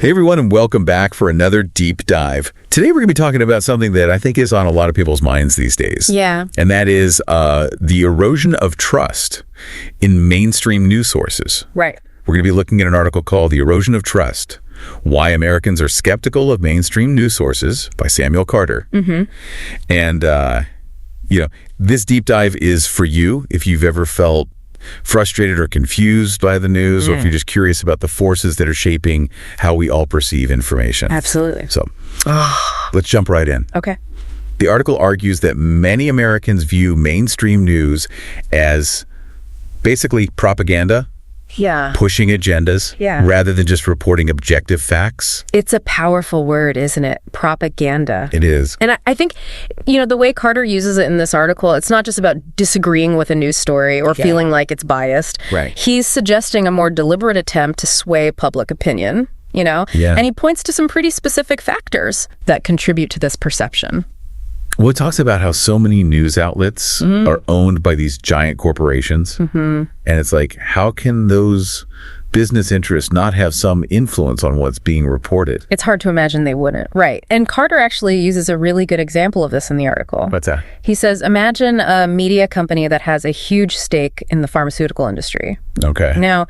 Hey everyone, and welcome back for another deep dive. Today we're going to be talking about something that I think is on a lot of people's minds these days. Yeah. And that is the erosion of trust in mainstream news sources. Right. We're going to be looking at an article called The Erosion of Trust: Why Americans Are Skeptical of Mainstream News Sources by Samuel Carter. And, this deep dive is for you if you've ever felt frustrated or confused by the news, or if you're just curious about the forces that are shaping how we all perceive information. Absolutely. So let's jump right in. Okay. The article argues that many Americans view mainstream news as basically propaganda, Yeah. pushing agendas, Yeah. rather than just reporting objective facts. It's a powerful word, isn't it? Propaganda. It is. And I think, the way Carter uses it in this article, it's not just about disagreeing with a news story or feeling like it's biased. Right. He's suggesting a more deliberate attempt to sway public opinion, Yeah. And he points to some pretty specific factors that contribute to this perception. Well, it talks about how so many news outlets are owned by these giant corporations. And it's like, how can those business interests not have some influence on what's being reported? It's hard to imagine they wouldn't. Right. And Carter actually uses a really good example of this in the article. What's that? He says, imagine a media company that has a huge stake in the pharmaceutical industry. Okay. Now,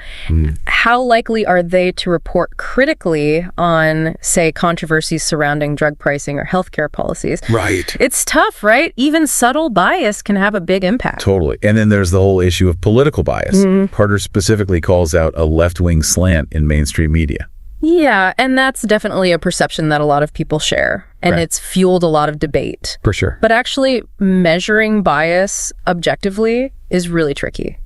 how likely are they to report critically on, say, controversies surrounding drug pricing or healthcare policies? Right. It's tough, right? Even subtle bias can have a big impact. Totally. And then there's the whole issue of political bias. Carter specifically calls out a left-wing slant in mainstream media. Yeah, and that's definitely a perception that a lot of people share, and Right. it's fueled a lot of debate. For sure. But actually, measuring bias objectively is really tricky.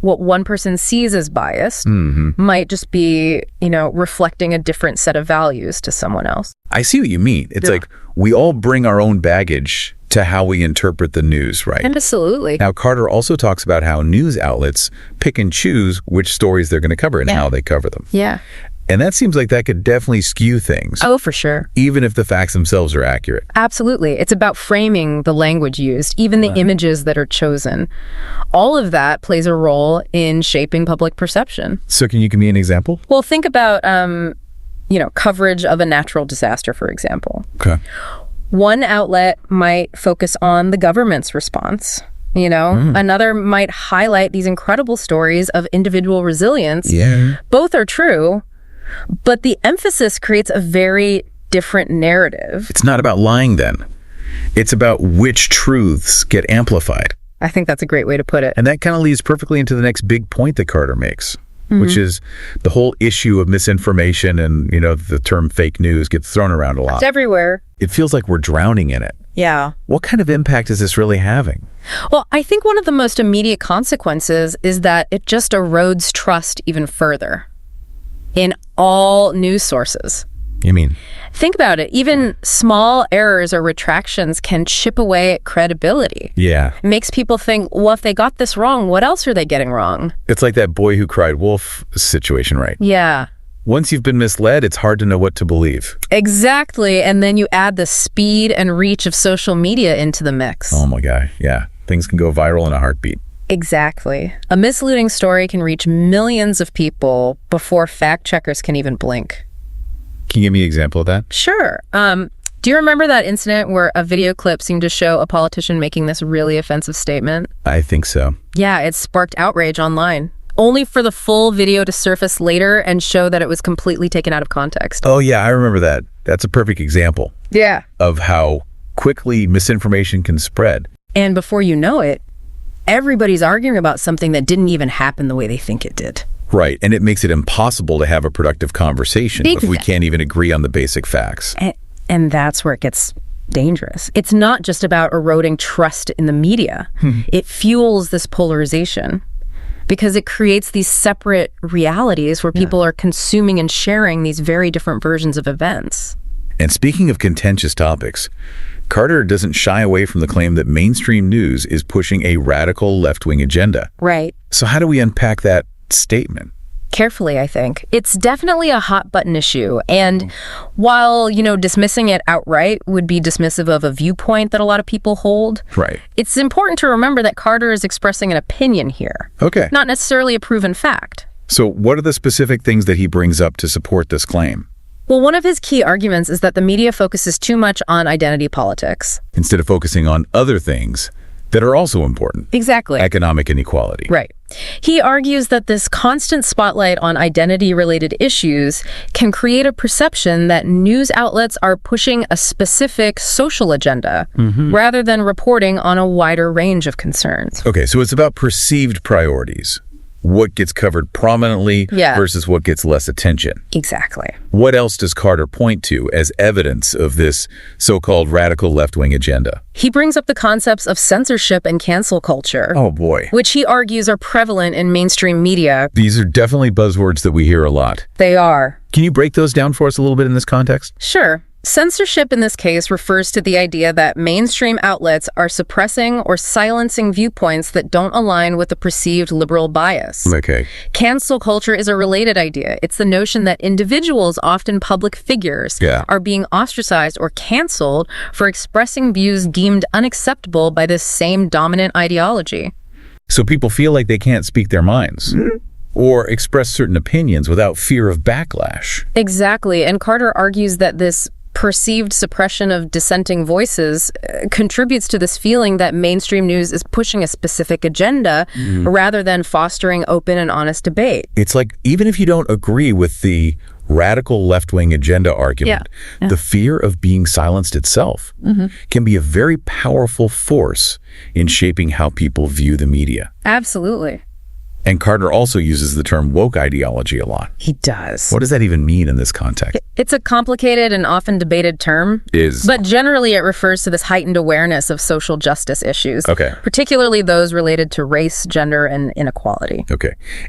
What one person sees as biased might just be, reflecting a different set of values to someone else. I see what you mean. It's like we all bring our own baggage to how we interpret the news, right? Absolutely. Now, Carter also talks about how news outlets pick and choose which stories they're going to cover and how they cover them. Yeah. And that seems like that could definitely skew things, Oh, for sure. even if the facts themselves are accurate. Absolutely. It's about framing the language used, even the images that are chosen. All of that plays a role in shaping public perception. So can you give me an example? Well, think about, coverage of a natural disaster, for example. Okay. One outlet might focus on the government's response. Another might highlight these incredible stories of individual resilience. Yeah. Both are true, but the emphasis creates a very different narrative. It's not about lying then. It's about which truths get amplified. I think that's a great way to put it. And that kind of leads perfectly into the next big point that Carter makes, which is the whole issue of misinformation, and, the term fake news gets thrown around a lot. It's everywhere. It feels like we're drowning in it. Yeah. What kind of impact is this really having? Well, I think one of the most immediate consequences is that it just erodes trust even further in all news sources. You mean? Think about it. Even small errors or retractions can chip away at credibility. Yeah. It makes people think, well, if they got this wrong, what else are they getting wrong? It's like that boy who cried wolf situation, right? Yeah, Once you've been misled, it's hard to know what to believe. exactly. And then you add the speed and reach of social media into the mix. Oh my God. Yeah. Things can go viral in a heartbeat. Exactly. A misleading story can reach millions of people before fact checkers can even blink. Can you give me an example of that? Sure. Do you remember that incident where a video clip seemed to show a politician making this really offensive statement? I think so. Yeah, it sparked outrage online, only for the full video to surface later and show that it was completely taken out of context. Oh yeah, I remember that. That's a perfect example Yeah. of how quickly misinformation can spread. And before you know it, everybody's arguing about something that didn't even happen the way they think it did. Right. And it makes it impossible to have a productive conversation if we can't even agree on the basic facts. And that's where it gets dangerous. It's not just about eroding trust in the media. It fuels this polarization because it creates these separate realities where people are consuming and sharing these very different versions of events. And speaking of contentious topics, Carter doesn't shy away from the claim that mainstream news is pushing a radical left-wing agenda. Right. So how do we unpack that statement? Carefully, I think. It's definitely a hot button issue. And while, dismissing it outright would be dismissive of a viewpoint that a lot of people hold, Right. it's important to remember that Carter is expressing an opinion here, Okay. not necessarily a proven fact. So what are the specific things that he brings up to support this claim? Well, one of his key arguments is that the media focuses too much on identity politics. Instead of focusing on other things that are also important. Exactly. Economic inequality. Right. He argues that this constant spotlight on identity-related issues can create a perception that news outlets are pushing a specific social agenda rather than reporting on a wider range of concerns. Okay, so it's about perceived priorities. What gets covered prominently versus what gets less attention. Exactly. What else does Carter point to as evidence of this so-called radical left-wing agenda? He brings up the concepts of censorship and cancel culture. Oh, boy. Which he argues are prevalent in mainstream media. These are definitely buzzwords that we hear a lot. They are. Can you break those down for us a little bit in this context? Sure. Censorship in this case refers to the idea that mainstream outlets are suppressing or silencing viewpoints that don't align with the perceived liberal bias. Okay. Cancel culture is a related idea. It's the notion that individuals, often public figures, are being ostracized or canceled for expressing views deemed unacceptable by this same dominant ideology. So people feel like they can't speak their minds. Or express certain opinions without fear of backlash. Exactly. And Carter argues that this perceived suppression of dissenting voices contributes to this feeling that mainstream news is pushing a specific agenda rather than fostering open and honest debate. It's like, even if you don't agree with the radical left-wing agenda argument, the fear of being silenced itself can be a very powerful force in shaping how people view the media. Absolutely. And Carter also uses the term woke ideology a lot. He does. What does that even mean in this context? It's a complicated and often debated term. But generally it refers to this heightened awareness of social justice issues. Particularly those related to race, gender, and inequality.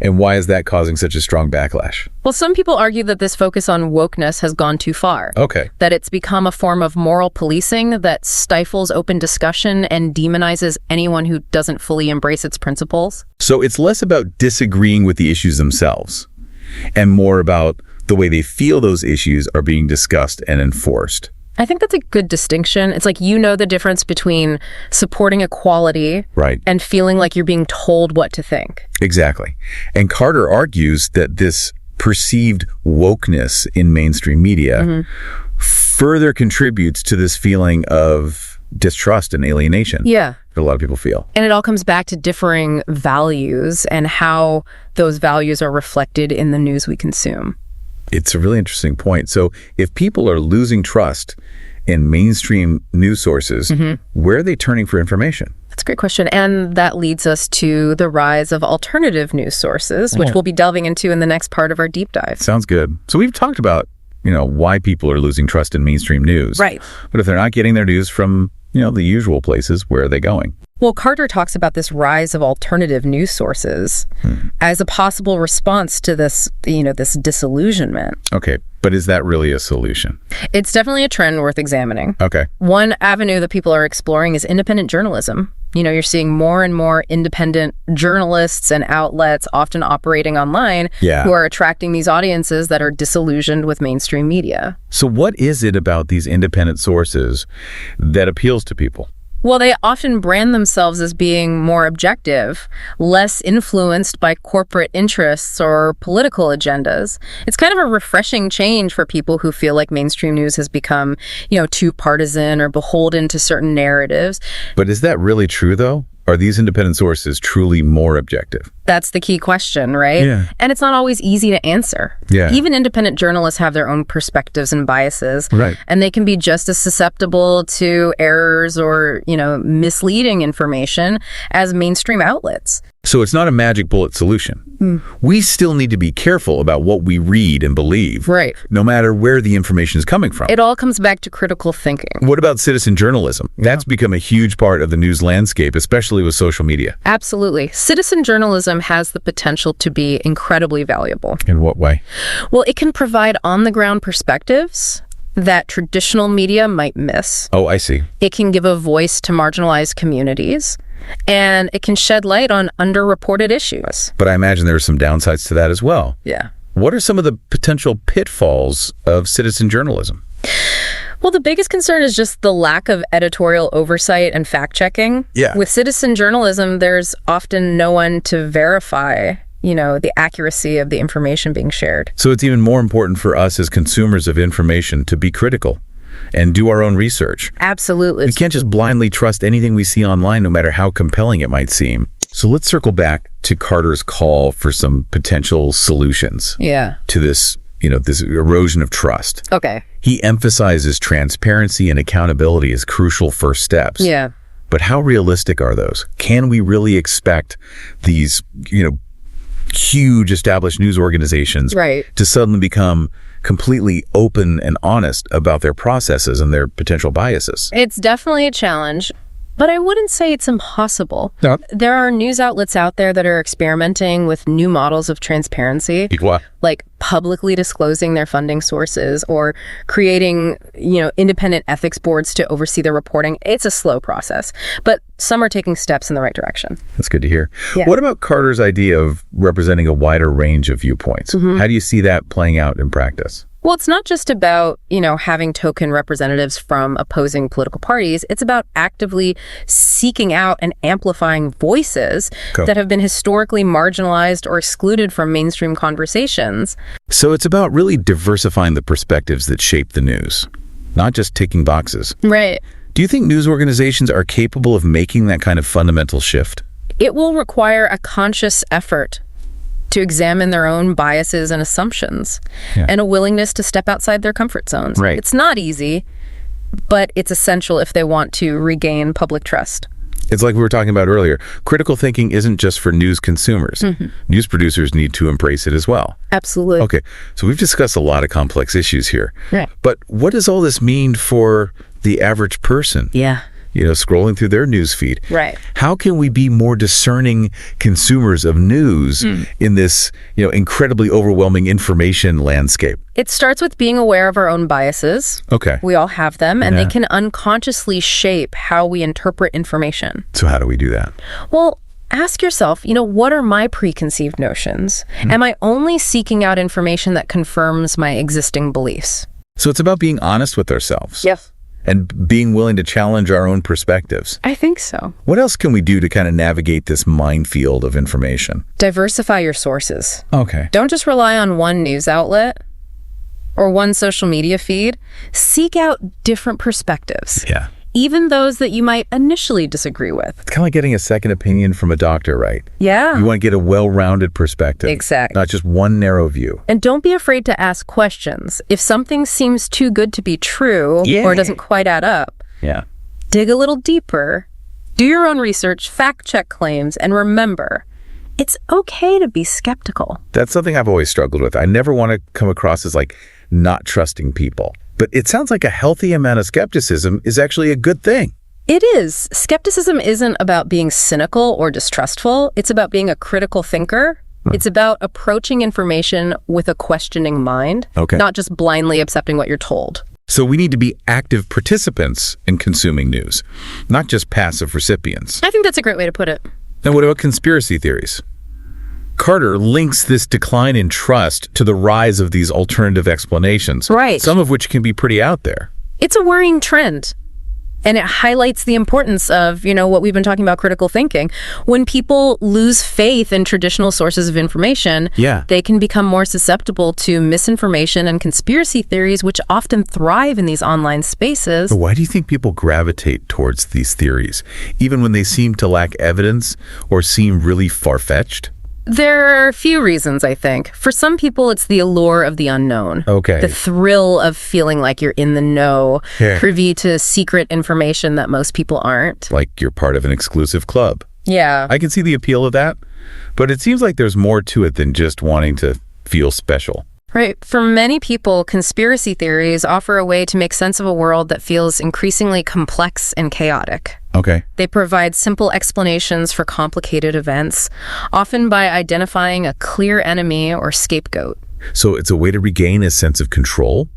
And why is that causing such a strong backlash? Well, some people argue that this focus on wokeness has gone too far. That it's become a form of moral policing that stifles open discussion and demonizes anyone who doesn't fully embrace its principles. So it's less about disagreeing with the issues themselves and more about the way they feel those issues are being discussed and enforced. I think that's a good distinction. It's like, you know, the difference between supporting equality and feeling like you're being told what to think. Exactly. And Carter argues that this perceived wokeness in mainstream media further contributes to this feeling of distrust and alienation. That a lot of people feel. And it all comes back to differing values and how those values are reflected in the news we consume. It's a really interesting point. So if people are losing trust in mainstream news sources, where are they turning for information? That's a great question. And that leads us to the rise of alternative news sources, which we'll be delving into in the next part of our deep dive. Sounds good. So we've talked about, why people are losing trust in mainstream news. But if they're not getting their news from, the usual places, where are they going? Well, Carter talks about this rise of alternative news sources as a possible response to this, this disillusionment. But is that really a solution? It's definitely a trend worth examining. One avenue that people are exploring is independent journalism. You're seeing more and more independent journalists and outlets often operating online who are attracting these audiences that are disillusioned with mainstream media. So what is it about these independent sources that appeals to people? Well, they often brand themselves as being more objective, less influenced by corporate interests or political agendas. It's kind of a refreshing change for people who feel like mainstream news has become, too partisan or beholden to certain narratives. But is that really true, though? Are these independent sources truly more objective? That's the key question, right? And it's not always easy to answer. Even independent journalists have their own perspectives and biases. And they can be just as susceptible to errors or, misleading information as mainstream outlets. So it's not a magic bullet solution. We still need to be careful about what we read and believe. No matter where the information is coming from. It all comes back to critical thinking. What about citizen journalism? That's become a huge part of the news landscape, especially with social media. Absolutely. Citizen journalism has the potential to be incredibly valuable. In what way? Well, it can provide on-the-ground perspectives that traditional media might miss. Oh, I see. It can give a voice to marginalized communities, and it can shed light on underreported issues. But I imagine there are some downsides to that as well. What are some of the potential pitfalls of citizen journalism? Well, the biggest concern is just the lack of editorial oversight and fact-checking. With citizen journalism, there's often no one to verify the accuracy of the information being shared. So it's even more important for us as consumers of information to be critical and do our own research. Absolutely. We can't just blindly trust anything we see online, no matter how compelling it might seem. So let's circle back to Carter's call for some potential solutions to this, this erosion of trust. Okay. He emphasizes transparency and accountability as crucial first steps. Yeah. But how realistic are those? Can we really expect these, huge established news organizations to suddenly become completely open and honest about their processes and their potential biases? It's definitely a challenge, but I wouldn't say it's impossible. No. There are news outlets out there that are experimenting with new models of transparency, like publicly disclosing their funding sources or creating, independent ethics boards to oversee their reporting. It's a slow process, but some are taking steps in the right direction. That's good to hear. Yeah. What about Carter's idea of representing a wider range of viewpoints? How do you see that playing out in practice? Well, it's not just about, having token representatives from opposing political parties. It's about actively seeking out and amplifying voices that have been historically marginalized or excluded from mainstream conversations. So it's about really diversifying the perspectives that shape the news, not just ticking boxes. Right. Do you think news organizations are capable of making that kind of fundamental shift? It will require a conscious effort to examine their own biases and assumptions and a willingness to step outside their comfort zones. Right. It's not easy, but it's essential if they want to regain public trust. It's like we were talking about earlier. Critical thinking isn't just for news consumers. News producers need to embrace it as well. Absolutely. Okay, so we've discussed a lot of complex issues here. Right. But what does all this mean for the average person? Yeah. Scrolling through their news feed. Right. How can we be more discerning consumers of news in this, incredibly overwhelming information landscape? It starts with being aware of our own biases. Okay. We all have them, and they can unconsciously shape how we interpret information. So how do we do that? Well, ask yourself, what are my preconceived notions? Am I only seeking out information that confirms my existing beliefs? So it's about being honest with ourselves. Yes. And being willing to challenge our own perspectives. I think so. What else can we do to kind of navigate this minefield of information? Diversify your sources. Okay. Don't just rely on one news outlet or one social media feed. Seek out different perspectives. Yeah. Even those that you might initially disagree with. It's kind of like getting a second opinion from a doctor, right? Yeah. You want to get a well-rounded perspective. Exactly. Not just one narrow view. And don't be afraid to ask questions. If something seems too good to be true or doesn't quite add up, dig a little deeper, do your own research, fact-check claims, and remember, it's okay to be skeptical. That's something I've always struggled with. I never want to come across as not trusting people. But it sounds like a healthy amount of skepticism is actually a good thing. It is. Skepticism isn't about being cynical or distrustful. It's about being a critical thinker. It's about approaching information with a questioning mind, not just blindly accepting what you're told. So we need to be active participants in consuming news, not just passive recipients. I think that's a great way to put it. And what about conspiracy theories? Carter links this decline in trust to the rise of these alternative explanations, some of which can be pretty out there. It's a worrying trend, and it highlights the importance of, what we've been talking about, critical thinking. When people lose faith in traditional sources of information, they can become more susceptible to misinformation and conspiracy theories, which often thrive in these online spaces. Why do you think people gravitate towards these theories, even when they seem to lack evidence or seem really far-fetched? There are a few reasons, I think. For some people, it's the allure of the unknown. The thrill of feeling like you're in the know, privy to secret information that most people aren't. Like you're part of an exclusive club. Yeah. I can see the appeal of that, but it seems like there's more to it than just wanting to feel special. Right. For many people, conspiracy theories offer a way to make sense of a world that feels increasingly complex and chaotic. They provide simple explanations for complicated events, often by identifying a clear enemy or scapegoat. So it's a way to regain a sense of control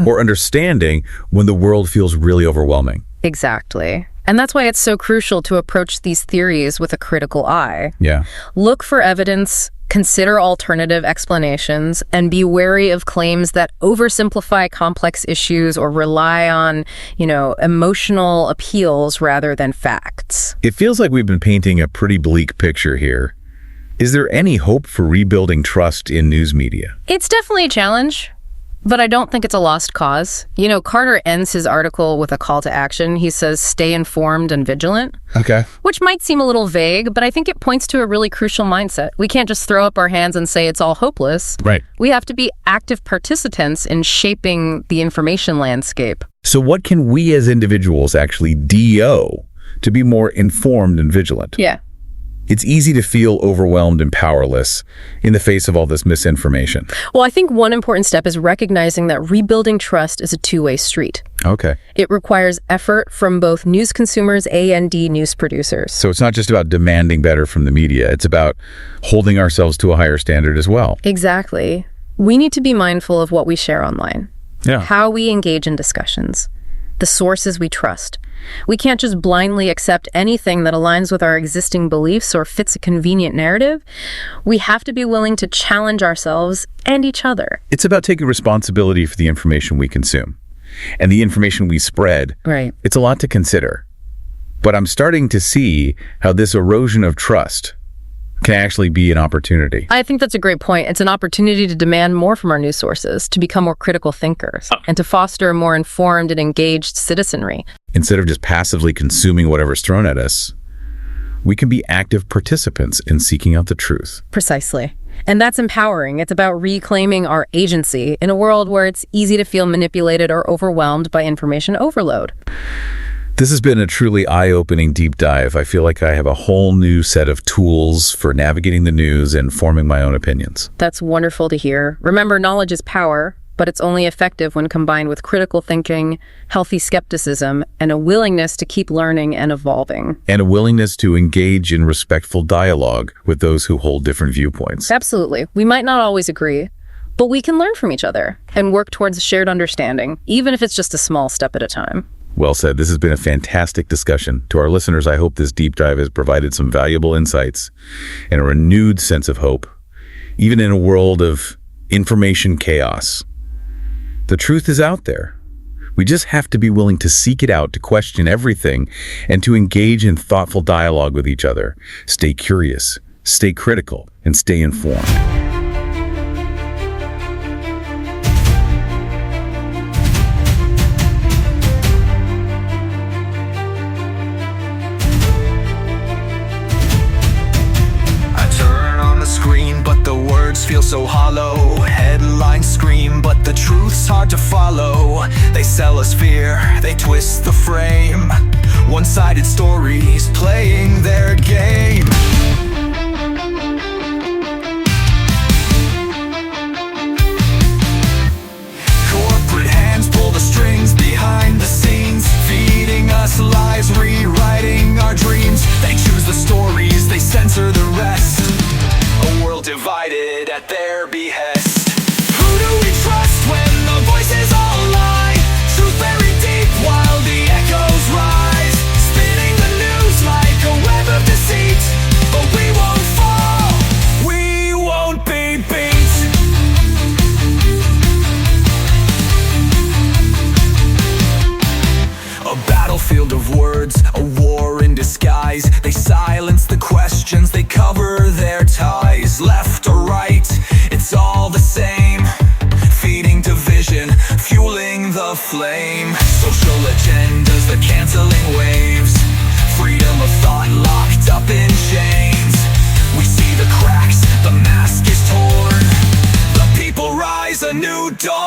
or understanding when the world feels really overwhelming. Exactly. And that's why it's so crucial to approach these theories with a critical eye. Look for evidence, consider alternative explanations, and be wary of claims that oversimplify complex issues or rely on, emotional appeals rather than facts. It feels like we've been painting a pretty bleak picture here. Is there any hope for rebuilding trust in news media? It's definitely a challenge, but I don't think it's a lost cause. You know, Carter ends his article with a call to action. He says, stay informed and vigilant. Okay. Which might seem a little vague, but I think it points to a really crucial mindset. We can't just throw up our hands and say it's all hopeless. Right. We have to be active participants in shaping the information landscape. So what can we as individuals actually do to be more informed and vigilant? Yeah. It's easy to feel overwhelmed and powerless in the face of all this misinformation. Well, I think one important step is recognizing that rebuilding trust is a two-way street. Okay. It requires effort from both news consumers and news producers. So it's not just about demanding better from the media. It's about holding ourselves to a higher standard as well. Exactly. We need to be mindful of what we share online, how we engage in discussions, the sources we trust. We can't just blindly accept anything that aligns with our existing beliefs or fits a convenient narrative. We have to be willing to challenge ourselves and each other. It's about taking responsibility for the information we consume and the information we spread. Right. It's a lot to consider. But I'm starting to see how this erosion of trust can actually be an opportunity. I think that's a great point. It's an opportunity to demand more from our news sources, to become more critical thinkers, and to foster a more informed and engaged citizenry. Instead of just passively consuming whatever's thrown at us, we can be active participants in seeking out the truth. Precisely. And that's empowering. It's about reclaiming our agency in a world where it's easy to feel manipulated or overwhelmed by information overload. This has been a truly eye-opening deep dive. I feel like I have a whole new set of tools for navigating the news and forming my own opinions. That's wonderful to hear. Remember, knowledge is power, but it's only effective when combined with critical thinking, healthy skepticism, and a willingness to keep learning and evolving. And a willingness to engage in respectful dialogue with those who hold different viewpoints. Absolutely. We might not always agree, but we can learn from each other and work towards a shared understanding, even if it's just a small step at a time. Well said. This has been a fantastic discussion. To our listeners, I hope this deep dive has provided some valuable insights and a renewed sense of hope, even in a world of information chaos. The truth is out there. We just have to be willing to seek it out, to question everything, and to engage in thoughtful dialogue with each other. Stay curious, stay critical, and stay informed. Feel so hollow. Headlines scream, but the truth's hard to follow. They sell us fear, they twist the frame. One-sided stories playing their game. Corporate hands pull the strings behind the scenes, feeding us lies, rewriting our dreams. They choose the stories, they censor the rest. A world divided at their behest. Who do we trust when the voices all lie? Truth buried deep while the echoes rise, spinning the news like a web of deceit. But we won't fall, we won't be beat. A battlefield of words, a war in disguise. They silence the questions, they cover their ties. Left or right, it's all the same. Feeding division, fueling the flame. Social agendas, the canceling waves. Freedom of thought locked up in chains. We see the cracks, the mask is torn. The people rise, a new dawn.